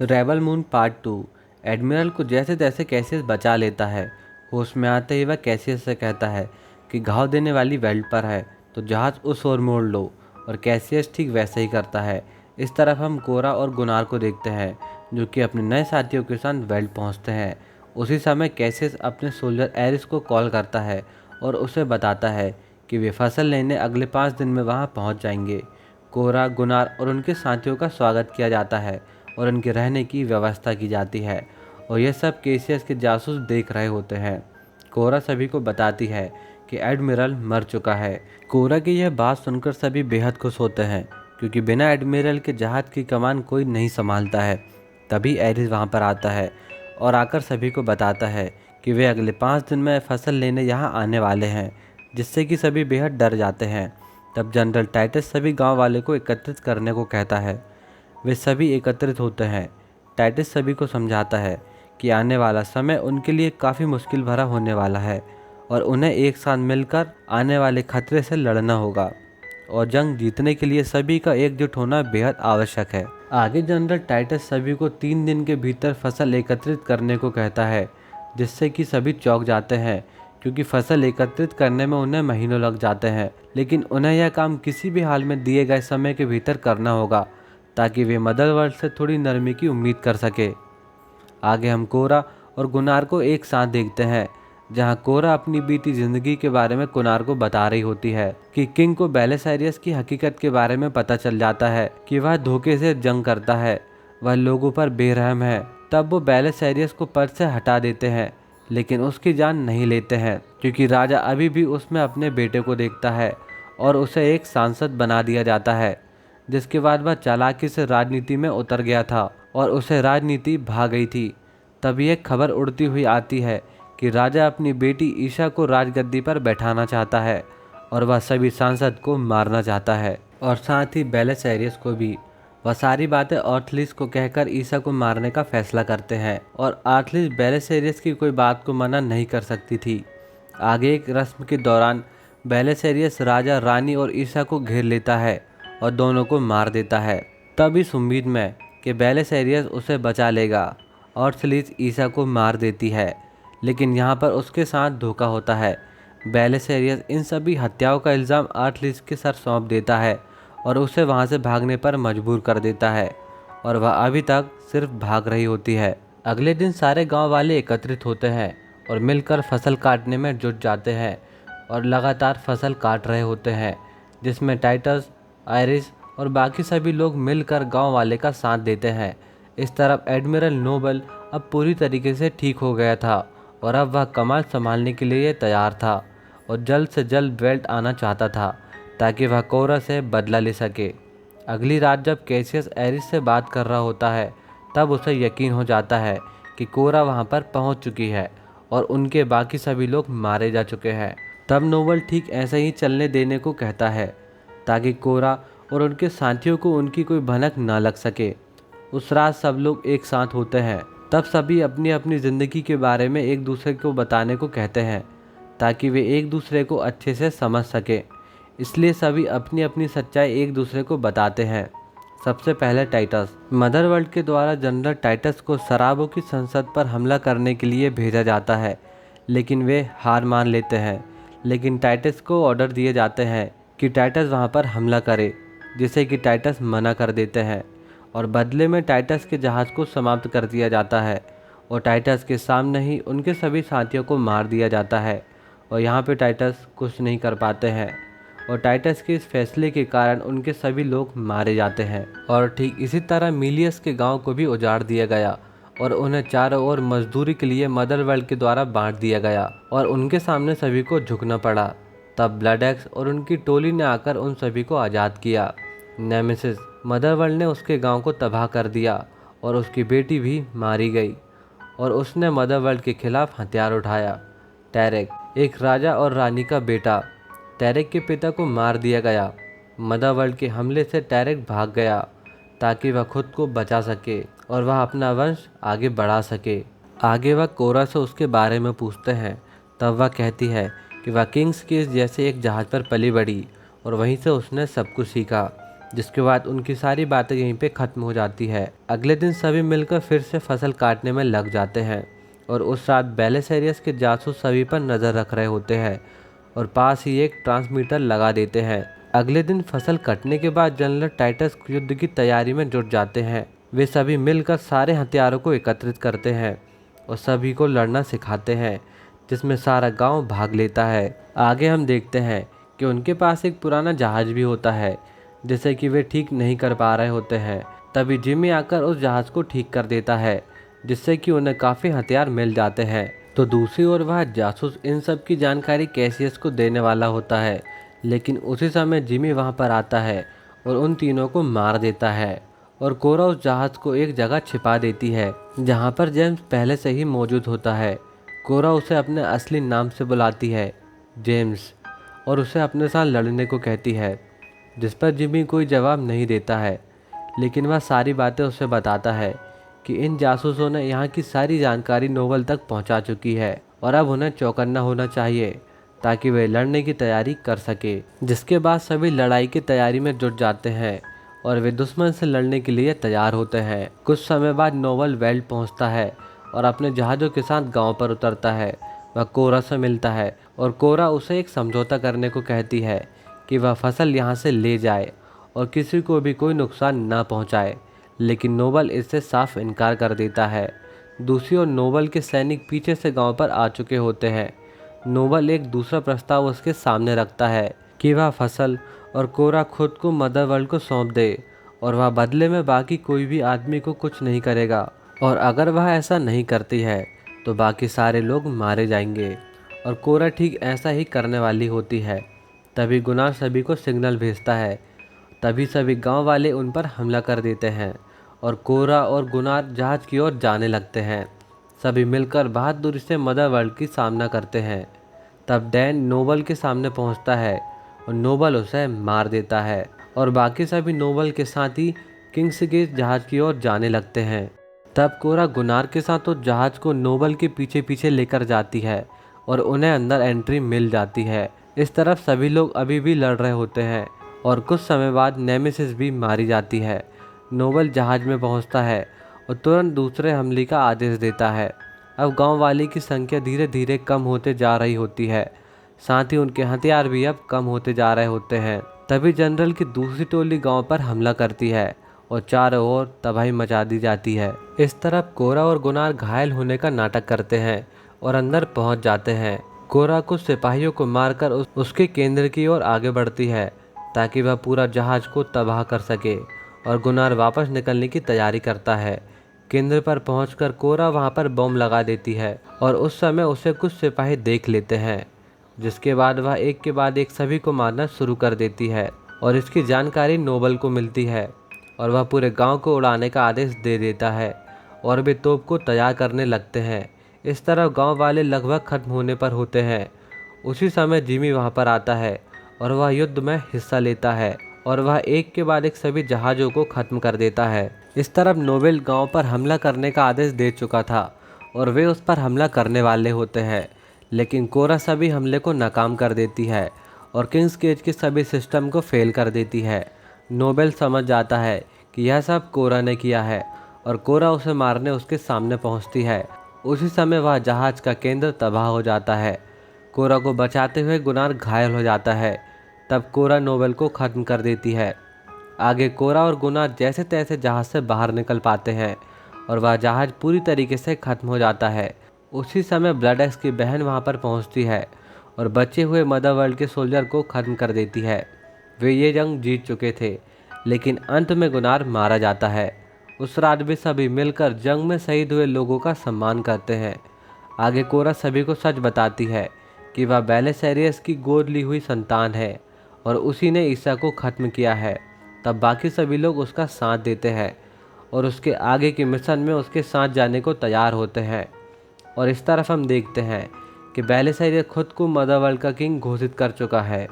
Rebel moon part 2। Admiral को जैसे तैसे कैसियस बचा लेता है। होश में आते ही वह कैसियस से कहता है कि घाव देने वाली वेल्ट पर है तो जहाज़ उस ओर मोड़ लो, और कैसियस ठीक वैसे ही करता है। इस तरफ हम कोरा और गुनार को देखते हैं जो कि अपने नए साथियों के साथ वेल्ट पहुंचते हैं। उसी समय कैसियस अपने सोल्जर एरिस को कॉल करता है और उसे बताता है कि वे फसल लेने अगले 5 दिन में वहां पहुंच जाएंगे। कोरा, गुनार और उनके साथियों का स्वागत किया जाता है और उनके रहने की व्यवस्था की जाती है, और यह सब केसियस के जासूस देख रहे होते हैं। कोरा सभी को बताती है कि एडमिरल मर चुका है। कोरा की यह बात सुनकर सभी बेहद खुश होते हैं क्योंकि बिना एडमिरल के जहाज़ की कमान कोई नहीं संभालता है। तभी एरिस वहां पर आता है और आकर सभी को बताता है कि वे अगले 5 दिन में फसल लेने यहाँ आने वाले हैं, जिससे कि सभी बेहद डर जाते हैं। तब जनरल टाइटस सभी गांव वाले को एकत्रित करने को कहता है। वे सभी एकत्रित होते हैं। टाइटस सभी को समझाता है कि आने वाला समय उनके लिए काफ़ी मुश्किल भरा होने वाला है और उन्हें एक साथ मिलकर आने वाले खतरे से लड़ना होगा, और जंग जीतने के लिए सभी का एकजुट होना बेहद आवश्यक है। आगे जनरल टाइटस सभी को 3 दिन के भीतर फसल एकत्रित करने को कहता है, जिससे कि सभी चौंक जाते हैं क्योंकि फसल एकत्रित करने में उन्हें महीनों लग जाते हैं। लेकिन उन्हें यह काम किसी भी हाल में दिए गए समय के भीतर करना होगा ताकि वे मदर वर्ल्ड से थोड़ी नरमी की उम्मीद कर सके। आगे हम कोरा और गुनार को एक साथ देखते हैं, जहां कोरा अपनी बीती जिंदगी के बारे में गुनार को बता रही होती है कि किंग को बेलिसारियस की हकीकत के बारे में पता चल जाता है कि वह धोखे से जंग करता है, वह लोगों पर बेरहम है। तब वो बेलिसारियस को पद से हटा देते हैं, लेकिन उसकी जान नहीं लेते हैं क्योंकि राजा अभी भी उसमें अपने बेटे को देखता है, और उसे एक सांसद बना दिया जाता है। जिसके बाद वह चालाकी से राजनीति में उतर गया था और उसे राजनीति भा गई थी। तभी एक खबर उड़ती हुई आती है कि राजा अपनी बेटी ईशा को राजगद्दी पर बैठाना चाहता है और वह सभी सांसद को मारना चाहता है, और साथ ही बेलिसारियस को भी। वह सारी बातें ऑर्थलिस को कहकर ईशा को मारने का फैसला करते हैं, और ऑर्थलिस बेलिसारियस की कोई बात को मना नहीं कर सकती थी। आगे एक रस्म के दौरान बेलिसारियस राजा, रानी और ईशा को घेर लेता है और दोनों को मार देता है। तब इस उम्मीद में कि बेलिसारियस उसे बचा लेगा, ऑर्थलिस ईशा को मार देती है, लेकिन यहाँ पर उसके साथ धोखा होता है। बेलिसारियस इन सभी हत्याओं का इल्ज़ाम ऑर्थलिस के सर सौंप देता है और उसे वहाँ से भागने पर मजबूर कर देता है, और वह अभी तक सिर्फ भाग रही होती है। अगले दिन सारे गांव वाले एकत्रित होते हैं और मिलकर फसल काटने में जुट जाते हैं और लगातार फसल काट रहे होते हैं, जिसमें टाइटस, आयरिस और बाकी सभी लोग मिलकर गांव वाले का साथ देते हैं। इस तरफ एडमिरल नोबल अब पूरी तरीके से ठीक हो गया था और अब वह कमान संभालने के लिए तैयार था और जल्द से जल्द वेल्ट आना चाहता था ताकि वह कोरा से बदला ले सके। अगली रात जब कैसियस एरिस से बात कर रहा होता है, तब उसे यकीन हो जाता है कि कोरा वहां पर पहुंच चुकी है और उनके बाकी सभी लोग मारे जा चुके हैं। तब नोबल ठीक ऐसे ही चलने देने को कहता है ताकि कोरा और उनके साथियों को उनकी कोई भनक ना लग सके। उस रात सब लोग एक साथ होते हैं। तब सभी अपनी अपनी ज़िंदगी के बारे में एक दूसरे को बताने को कहते हैं ताकि वे एक दूसरे को अच्छे से समझ सकें। इसलिए सभी अपनी अपनी सच्चाई एक दूसरे को बताते हैं। सबसे पहले टाइटस। मदर वर्ल्ड के द्वारा जनरल टाइटस को शराबों की संसद पर हमला करने के लिए भेजा जाता है, लेकिन वे हार मान लेते हैं। लेकिन टाइटस को ऑर्डर दिए जाते हैं कि टाइटस वहां पर हमला करे, जिसे कि टाइटस मना कर देते हैं, और बदले में टाइटस के जहाज़ को समाप्त कर दिया जाता है और टाइटस के सामने ही उनके सभी साथियों को मार दिया जाता है। और यहाँ पे टाइटस कुछ नहीं कर पाते हैं और टाइटस के इस फैसले के कारण उनके सभी लोग मारे जाते हैं। और ठीक इसी तरह मिलियस के गांव को भी उजाड़ दिया गया और उन्हें चारों ओर मजदूरी के लिए मदर वर्ल्ड के द्वारा बांट दिया गया और उनके सामने सभी को झुकना पड़ा। तब ब्लड एक्स और उनकी टोली ने आकर उन सभी को आज़ाद किया। नेमेसिस, मदर वर्ल्ड ने उसके गांव को तबाह कर दिया और उसकी बेटी भी मारी गई और उसने मदर वर्ल्ड के खिलाफ हथियार उठाया। टैरेक, एक राजा और रानी का बेटा। टैरेक के पिता को मार दिया गया। मदर वर्ल्ड के हमले से टैरेक भाग गया ताकि वह खुद को बचा सके और वह अपना वंश आगे बढ़ा सके। आगे वह कोरा से उसके बारे में पूछते हैं। तब वह कहती है कि वह किंग्स केस जैसे एक जहाज़ पर पली बड़ी और वहीं से उसने सब कुछ सीखा। जिसके बाद उनकी सारी बातें यहीं पे ख़त्म हो जाती है। अगले दिन सभी मिलकर फिर से फसल काटने में लग जाते हैं और उस रात बेलिसेरियस के जासूस सभी पर नज़र रख रहे होते हैं और पास ही एक ट्रांसमीटर लगा देते हैं। अगले दिन फसल कटने के बाद जनरल टाइटस युद्ध की तैयारी में जुट जाते हैं। वे सभी मिलकर सारे हथियारों को एकत्रित करते हैं और सभी को लड़ना सिखाते हैं, जिसमें सारा गांव भाग लेता है। आगे हम देखते हैं कि उनके पास एक पुराना जहाज़ भी होता है जिसे कि वे ठीक नहीं कर पा रहे होते हैं। तभी जिमी आकर उस जहाज़ को ठीक कर देता है, जिससे कि उन्हें काफ़ी हथियार मिल जाते हैं। तो दूसरी ओर वह जासूस इन सब की जानकारी कैसियस को देने वाला होता है, लेकिन उसी समय जिमी वहां पर आता है और उन तीनों को मार देता है और कोरा उस जहाज़ को एक जगह छिपा देती है जहां पर जेम्स पहले से ही मौजूद होता है। कोरा उसे अपने असली नाम से बुलाती है, जेम्स, और उसे अपने साथ लड़ने को कहती है, जिस पर जिमी कोई जवाब नहीं देता है, लेकिन वह सारी बातें उसे बताता है कि इन जासूसों ने यहाँ की सारी जानकारी नोबल तक पहुँचा चुकी है और अब उन्हें चौकन्ना होना चाहिए ताकि वे लड़ने की तैयारी कर सके। जिसके बाद सभी लड़ाई की तैयारी में जुट जाते हैं और वे दुश्मन से लड़ने के लिए तैयार होते हैं। कुछ समय बाद नोबल वेल्ड पहुंचता है और अपने जहाज़ों के साथ गांव पर उतरता है। वह कोरा से मिलता है और कोरा उसे एक समझौता करने को कहती है कि वह फसल यहाँ से ले जाए और किसी को भी कोई नुकसान न पहुँचाए, लेकिन नोबल इससे साफ इनकार कर देता है। दूसरी ओर नोबल के सैनिक पीछे से गांव पर आ चुके होते हैं। नोबल एक दूसरा प्रस्ताव उसके सामने रखता है कि वह फसल और कोरा खुद को मदरवर्ल्ड को सौंप दे और वह बदले में बाकी कोई भी आदमी को कुछ नहीं करेगा, और अगर वह ऐसा नहीं करती है तो बाकी सारे लोग मारे जाएंगे। और कोरा ठीक ऐसा ही करने वाली होती है। तभी गुनार सभी को सिग्नल भेजता है। तभी सभी गांव वाले उन पर हमला कर देते हैं और कोरा और गुनार जहाज की ओर जाने लगते हैं। सभी मिलकर बहादुरी से मदरवर्ल्ड की सामना करते हैं। तब डैन नोबल के सामने पहुंचता है और नोबल उसे मार देता है और बाकी सभी नोबल के साथ ही किंग्स गेट जहाज की ओर जाने लगते हैं। तब कोरा गुनार के साथ उस जहाज को नोबल के पीछे पीछे लेकर जाती है और उन्हें अंदर एंट्री मिल जाती है। इस तरफ सभी लोग अभी भी लड़ रहे होते हैं और कुछ समय बाद नेमेसिस भी मारी जाती है। नोबल जहाज में पहुंचता है और तुरंत दूसरे हमले का आदेश देता है। अब गांव वाले की संख्या धीरे धीरे कम होते जा रही होती है, साथ ही उनके हथियार भी अब कम होते जा रहे होते हैं। तभी जनरल की दूसरी टोली गांव पर हमला करती है और चारों ओर तबाही मचा दी जाती है। इस तरफ कोरा और गुनार घायल होने का नाटक करते हैं और अंदर पहुंच जाते हैं। कोरा कुछ सिपाहियों को मारकर उसके केंद्र की ओर आगे बढ़ती है ताकि वह पूरा जहाज को तबाह कर सके, और गुनार वापस निकलने की तैयारी करता है। केंद्र पर पहुंचकर कोरा वहां पर बम लगा देती है और उस समय उसे कुछ सिपाही देख लेते हैं, जिसके बाद वह एक के बाद एक सभी को मारना शुरू कर देती है और इसकी जानकारी नोबल को मिलती है और वह पूरे गांव को उड़ाने का आदेश दे देता है और वे तोप को तैयार करने लगते हैं। इस तरह गांव वाले लगभग खत्म होने पर होते हैं। उसी समय जिमी वहां पर आता है और वह युद्ध में हिस्सा लेता है और वह एक के बाद एक सभी जहाज़ों को ख़त्म कर देता है। इस तरफ नोबल गांव पर हमला करने का आदेश दे चुका था और वे उस पर हमला करने वाले होते हैं, लेकिन कोरा सभी हमले को नाकाम कर देती है और किंग्स केज के सभी सिस्टम को फेल कर देती है। नोबल समझ जाता है कि यह सब कोरा ने किया है और कोरा उसे मारने उसके सामने पहुंचती है। उसी समय वह जहाज़ का केंद्र तबाह हो जाता है। कोरा को बचाते हुए गुनार घायल हो जाता है। तब कोरा नोबल को ख़त्म कर देती है। आगे कोरा और गुनार जैसे तैसे जहाज़ से बाहर निकल पाते हैं और वह जहाज़ पूरी तरीके से ख़त्म हो जाता है। उसी समय ब्लडएक्स की बहन वहां पर पहुंचती है और बचे हुए मदरवर्ल्ड के सोल्जर को ख़त्म कर देती है। वे ये जंग जीत चुके थे, लेकिन अंत में गुनार मारा जाता है। उस रात भी सभी मिलकर जंग में शहीद हुए लोगों का सम्मान करते हैं। आगे कोरा सभी को सच बताती है कि वह बेलिसेरियस की गोद ली हुई संतान है और उसी ने ईसा को ख़त्म किया है। तब बाकी सभी लोग उसका साथ देते हैं और उसके आगे के मिशन में उसके साथ जाने को तैयार होते हैं। और इस तरफ हम देखते हैं कि बेलिसेरियस खुद को मदरवर्ल्ड का किंग घोषित कर चुका है।